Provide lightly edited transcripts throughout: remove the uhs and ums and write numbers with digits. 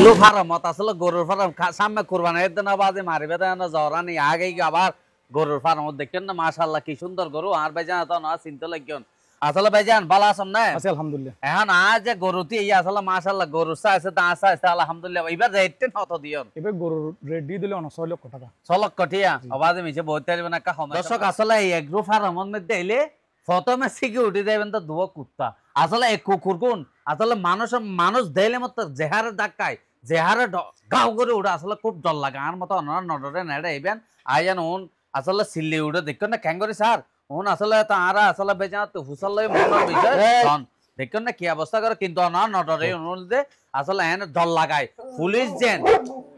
এগুলো ফার্মত আসলে গরুর ফার্ম সামনে কুরবানির দিন বাজে মারিবে না জরানি আগেই আবার গরুর ফার্ম দেখেন না মাশাআল্লাহ কি সুন্দর গরু আর ভাইজান তো না চিন্তা লাগিয়ন আসলে ভাইজান ভালো আছেন না আছি আলহামদুলিল্লাহ এখন আজ যে গরুটি এই আসলে মাশাআল্লাহ গরু আছে দাঁত আছে আলহামদুলিল্লাহ এবার রেটটা কত দিয়ন এবার গরুর রেট দিয়ে দিলে 6 লক্ষ টাকা 6 লক্ষ টিয়া আওয়াজে মিছে বলতে পারবে না কা দর্শক আসলে এই এগ্রো ফার্মের মধ্যে এলে প্রথমে সিকিউরিটি দেবেন তো দুয়া কুত্তা আসলে এক কুকুর কোন আসলে মানুষ দেলে মত জেহারে ধাক্কায় জেহারে গাও করে উড়ে আসলে খুব ডর লাগে আর মতো নডরে নেড়ে ইবেন আইয়ান ওন আসলে সিল্লি উড়ে দেখুন না ক্যাঙ্গরি স্যার ওন আসলে তারা আসলে বেজা তো হুসাল্লাই মনের বিষয় দেখুন না কি অবস্থা করে কিন্তু না নডরে অনুদে আসলে এন ডর লাগায় পুলিশ যেন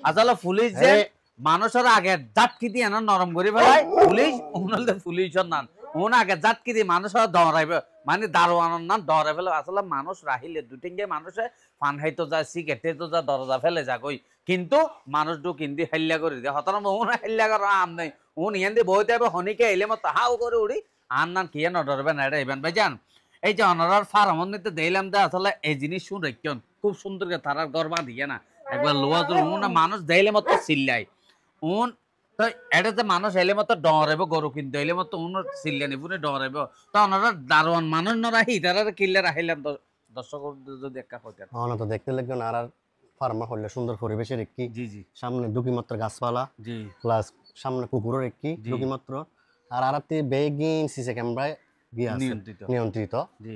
আসলে পুলিশ যে মানুষের আগে জাটকি দিয়ে নরম করে ফেলায় পুলিশ অনুদে পুলিশের নাম ওন আগে জাটকি দিয়ে মানুষের দৌড়াইবে মানে দারোয়ানোর নাম দৌড়াই ফেলে আসলে মানুষ রাহিলে দুটিঙ্গে মানুষে ফান হাইতো যায় সিগারেটে তো যা দরজা ফেলে যাগই কিন্তু মানুষ দু কিন্দি হাল্লা করে দিয়ে হতন ওন হাল্লা করা আম নেই ওন ইয়ান দিয়ে বইতে হবে হনিকে এলে মতো হাও করে উড়ি আর নাম কি নডরবে না এটা ইবেন ভাইজান এই যে অনারার ফার্ম নিতে দিলাম দে আসলে এই জিনিস শুন রেখন খুব সুন্দর করে তারার গর্বা দিয়ে না একবার লোয়া না মানুষ দেইলে মতো চিল্লাই উন তো এটা যে মানুষ এলে মতো ডরাইব গরু কিন্তু এলে মতো উন চিল্লাই নিবুনে ডরাইব তো ওনারা দারোয়ান মানুষ নরাহি তারা কিল্লে রাখিলাম দর্শক যদি একটা হইতে না তো দেখতে লাগবে না আর ফার্মা হলে সুন্দর পরিবেশের একটি জি জি সামনে দুকিমাত্র গাছপালা জি প্লাস সামনে কুকুরের একটি দুকিমাত্র আর আরাতে বেগিং সিসি ক্যামেরায় গিয়ে আছে নিয়ন্ত্রিত জি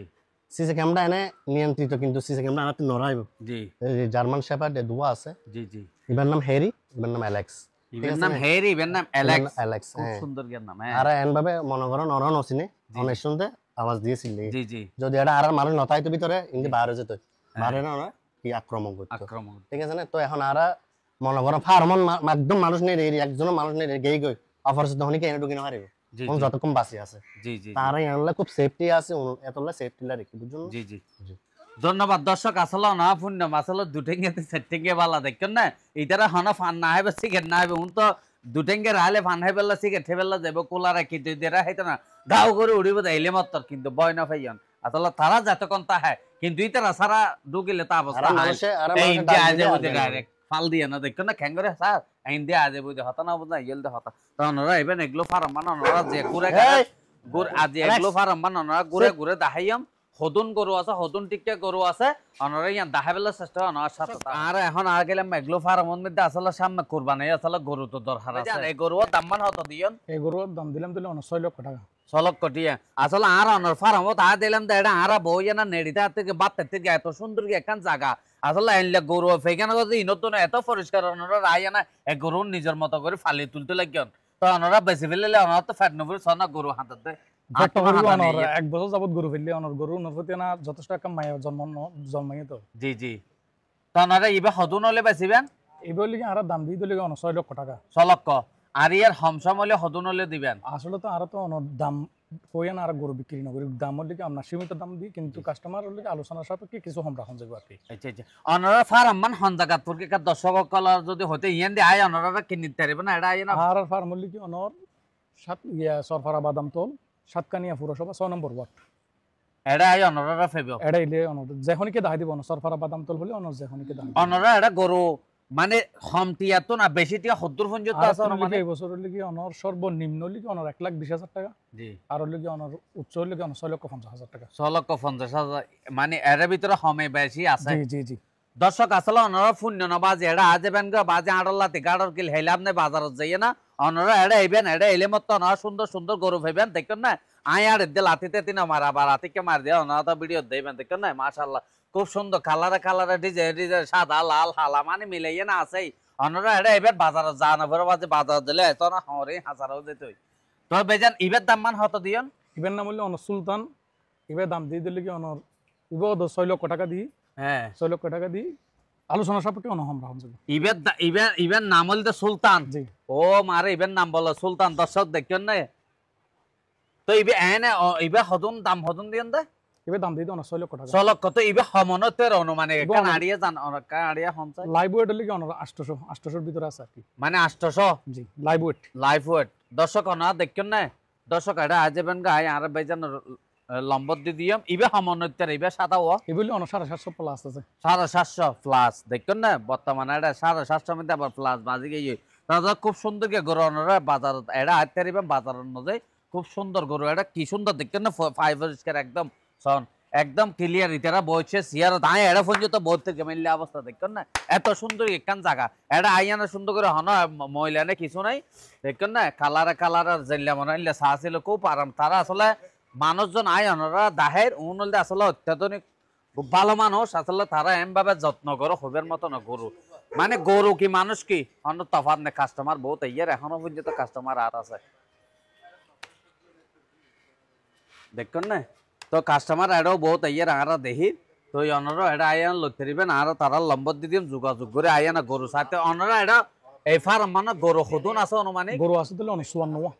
সিসি ক্যামেরা এনে নিয়ন্ত্রিত কিন্তু সিসি ক্যামেরা আরাতে নড়াইব জি এই জার্মান শেপার্ড দুয়া আছে জি জি ইবার নাম হ্যারি ইবার নাম অ্যালেক্স ইবেন নাম হ্যারি ইবেন নাম অ্যালেক্স অ্যালেক্স খুব সুন্দর জ্ঞান নাম হ্যাঁ আর এন ভাবে মনে করো নরন অসিনে অনেক শুনতে আওয়াজ দিয়েছিল জি জি যদি এটা আর মানুষ নতাইতো ভিতরে ইন্দি বাইরে যেত বাইরে না ওরা কি আক্রমণ করতো আক্রমণ ঠিক আছে না তো এখন আর মনে করো ফার্মন একদম মানুষ নেই একজনও মানুষ নেই গেই গই অপরিচিত হনিকে এনে ঢুকিয়ে হারিব যতক্ষণ বাঁচি আছে জি জি তারা এনলে খুব সেফটি আছে এতলা সেফটি লা রেখে বুঝুন জি জি ধন্যবাদ দর্শক আসলে না পুণ্য আসলে দুটেঙ্গে সেটিঙ্গে বালা দেখেন না ইতারা হনা ফান না হবে সিগারেট না হবে উন তো দুটেঙ্গে রাহলে ফান হয় বেলা সিগারেট বেলা যাব কোলা রাখি তুই দেরা হইতো না গাও করে উড়িব দাইলে মত কিন্তু বয় না ফাইয়ান আসলে তারা যতক্ষণ তা হয় কিন্তু ইতারা সারা ঢুকিলে তা অবস্থা হয় এই ইন্ডিয়া আজে বুঝে ডাইরেক্ট ফাল দিয়ে না দেখেন না খেঙ্গরে স্যার ইন্ডিয়া আজে বুঝে হতা না বুঝা ইয়েল দে হতা তো ওনারা ইবেন এগুলো ফার্ম মানে ওনারা যে ঘুরে গুড় আজ এগুলো ফার্ম মানে ওনারা ঘুরে ঘুরে দেখাইয়াম হদুন গরু আছে হদুন টিকটা গরু আছে ওনারা ইয়ান দেখাবেলার চেষ্টা ওনার সাথে আর এখন আর গেলাম এগুলো ফার্মের মধ্যে আসলে সামনে কুরবানি আসলে গরু তো দরকার আছে এই গরুর দাম মান হতো দিয়ন এই গরুর দাম দিলাম 6 লক্ষ টাকা 6 লক্ষ টিয়া আসলে আর অনার ফার্মত আর দিলাম তো এটা আর বই না নেড়িতে থেকে বাতের থেকে এত সুন্দর একখান জায়গা আসলে আইনলে গরু ফেকানো যদি নতুন এত পরিষ্কার ওনারা রায় না এক গরু নিজের মতো করে ফালি তুলতে লাগিয়ন তো ওনারা বেশি ফেললে ওনারা তো ফ্যাট নবুর সনা গরু হাতে এক বছর যাবত গরু ফেললে অনর গরু নফতি না যথেষ্ট একটা মায়া জন্মাইয়ে তো জি জি তো ওনারা ইবে হদুন হলে বেশিবেন এইবার লিগে আর দাম দিয়ে দিলে 6 লক্ষ টাকা 6 লক্ষ আর ইয়ার হমসম হলে হদুন হলে দিবেন আসলে তো আর তো অনর দাম কইয়া না আর গরু বিক্রি না করি দাম হলে কি আমরা সীমিত দাম দিই কিন্তু কাস্টমার হলে আলোচনার সাপেক্ষে কিছু কম রাখুন যাবে আর কি আচ্ছা আচ্ছা অনরা ফার্ম মান হনজাগাত পুরকে কা দর্শক কলার যদি হতে ইয়ান দি আয় অনরা কিনিতে পারবে না এটা আয় না আর ফার্ম হলে কি অনর সরফরা বাদাম তোল সাতকানিয়া পুরসভা 6 নম্বর ওয়ার্ড এটা আয় অনরা ফেবো এটা ইলে অনর যেখনকে দাহাই দিব না সরফরা বাদাম তোল বলে অনর যেখনকে দাহাই অনরা এটা গরু মানে হমটিয়া তো না বেশি টিয়া 70 পর্যন্ত আছে মানে এই বছর হলে কি অনর সর্বনিম্ন হলে কি অনর 1,20,000 টাকা জি আর হলে কি অনর উচ্চ হলে কি অনর 6,50,000 টাকা 6,50,000 মানে এর ভিতরে হমে বেশি আছে জি জি জি দর্শক আসলে অনরা শূন্য না বাজে এটা আজেবেন গো বাজে আড়লাতে গাড়র কিল হেলাম না বাজারত যাইয়ে না অনরা এটা আইবেন এটা এলে মত না সুন্দর সুন্দর গরু ভাইবেন দেখেন না আয় আর দে লাতিতে তিনা মারা বা রাতিকে মার দিয়া অনরা তো ভিডিও দেবেন দেখেন না মাশাআল্লাহ খুব সুন্দর কালারে ডিজাইন সাদা লাল হালা মানে মিলাইয়ে না আছেই অনরা এটা আইবেন বাজারত যানা পরে বাজে বাজার দিলে এত না হরে হাজারও যেতই তো বেজান ইবের দাম মান হতো দিয়ন ইবের নাম হলো অনর সুলতান ইবে দাম দিয়ে দিলে কি অনর ইবে 6 লক্ষ টাকা দি হ্যাঁ 6 লক্ষ টাকা দি আলোচনা সাপেক্ষে অনহম রাখুন যাবে ইবের নাম হলো সুলতান জি ও মারে ইবের নাম বলো সুলতান দর্শক দেখেন না তো ইবে এনে ইবে হদুন দাম হদুন দিয়েন দে ইবে দাম দিয়ে 6 লক্ষ টাকা 6 লক্ষ তো ইবে হমনতের অনুমানে কান আড়িয়া জান আড়িয়া হমচা লাইভ ওয়েট হলে কি অনর 800 এর ভিতরে আছে আর কি মানে 800 জি লাইভ ওয়েট দর্শক না দেখেন না দর্শক এটা আজেবেন গায় আর বেজান লম্বত দি দিয়াম ইবে সমন্বয়তার ইবে সাদা ও এগুলি অন 750 প্লাস আছে 750 প্লাস দেখুন না বর্তমানে এটা 750 মধ্যে আবার প্লাস বাজি গিয়ে দাদা খুব সুন্দর কে গরু অনরা বাজার এটা আইতারিবা বাজার অনুযায়ী খুব সুন্দর গরু এটা কি সুন্দর দেখুন না ফাইবার স্কয়ার একদম সন একদম ক্লিয়ার ইতারা বইছে সিয়ার দাঁড়ে এটা পর্যন্ত বহুত থেকে মিললে অবস্থা দেখুন না এত সুন্দর একখান জায়গা এটা আইয়ানা সুন্দর করে হন মহিলা নে কিছু নাই দেখুন না কালারে কালার জেলা মনে হইলে চা ছিল খুব আরাম তারা আসলে মানুষজন আয় অনরা দাহের উনলদে আসলে অত্যাধুনিক খুব ভালো মানুষ আসলে তারা এমভাবে যত্ন করো হবের মতো না গরু মানে গরু কি মানুষ কি অন্য তফাৎ নেই কাস্টমার বহুত ইয়ার এখনো পর্যন্ত কাস্টমার আর আছে দেখুন না তো কাস্টমার এটাও বহুত ইয়ার আরা দেখি তো অনরা এটা আইয়ান লইতে দিবেন আর তারা লম্বত দি দিম যোগাযোগ করে আইয়ানা গরু সাথে অনরা এটা এই ফার্ম মানে গরু খুদুন আছে অনুমানিক গরু আছে দিলে অন 54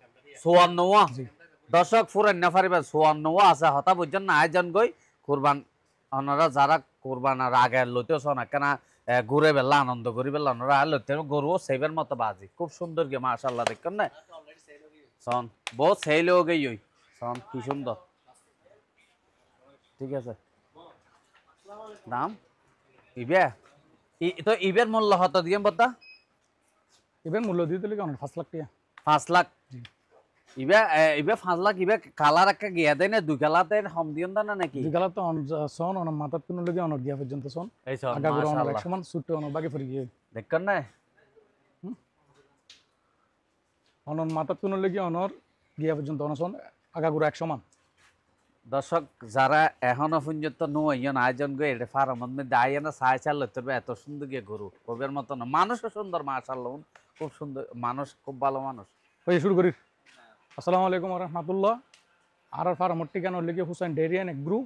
54 দর্শক ফুরান না পারিবা 54 আছে হতা বুঝছেন না আয়োজন গই কুরবান অনরা যারা কুরবানার আগে লইতেছ না কেন ঘুরে বেলা আনন্দ করি বেলা অনরা লইতে গরু সেভের মতো বাজি খুব সুন্দর গে মাশাআল্লাহ দেখুন না সন বহুত সেল হয়ে গই ওই সন কি সুন্দর ঠিক আছে দাম ইবে তো ইবের মূল্য হত দিয়ে বতা এবার মূল্য দিয়ে দিলে অন 5 লাখ টাকা 5 লাখ ইবে ইবে 5 লাখ ইবে কালার একটা গিয়া দেয় না দুই কালার দেয় হম দিয়ন না নাকি দুই কালার তো অন সন অন মাথার কোন লাগি অন গিয়া পর্যন্ত সন এই সব আগা গরু অন মাশাআল্লাহ সমান সুট অন বাকি ফরি গিয়ে দেখছেন না অন মাথার কোন লাগি অনর গিয়া পর্যন্ত অন সন আগা গরু 100 মান দর্শক যারা এখনো পর্যন্ত নয়ন আয়োজন করে এটা ফার্মের মধ্যে আইয়া সাড়ে 4 লাখ তবে এত সুন্দর গিয়ে গরু কবের মতো না মানুষও সুন্দর মাশাআল্লাহ খুব সুন্দর মানুষ খুব ভালো মানুষ ওই শুরু করি আসসালামু আলাইকুম ওয়া রাহমাতুল্লাহ আর ফার্মের ঠিকানা লিখে হুসাইন ডেইরি এন্ড এগ্রো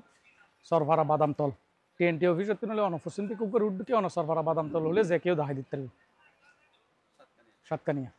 সরফারা বাদামতল টিএনটি অফিসের তিনলে অনফসিন্তি কুকুর উঠকে অন সরফারা বাদামতল হলে যে কেউ দেখাই দিতে পারবে সাতকানিয়া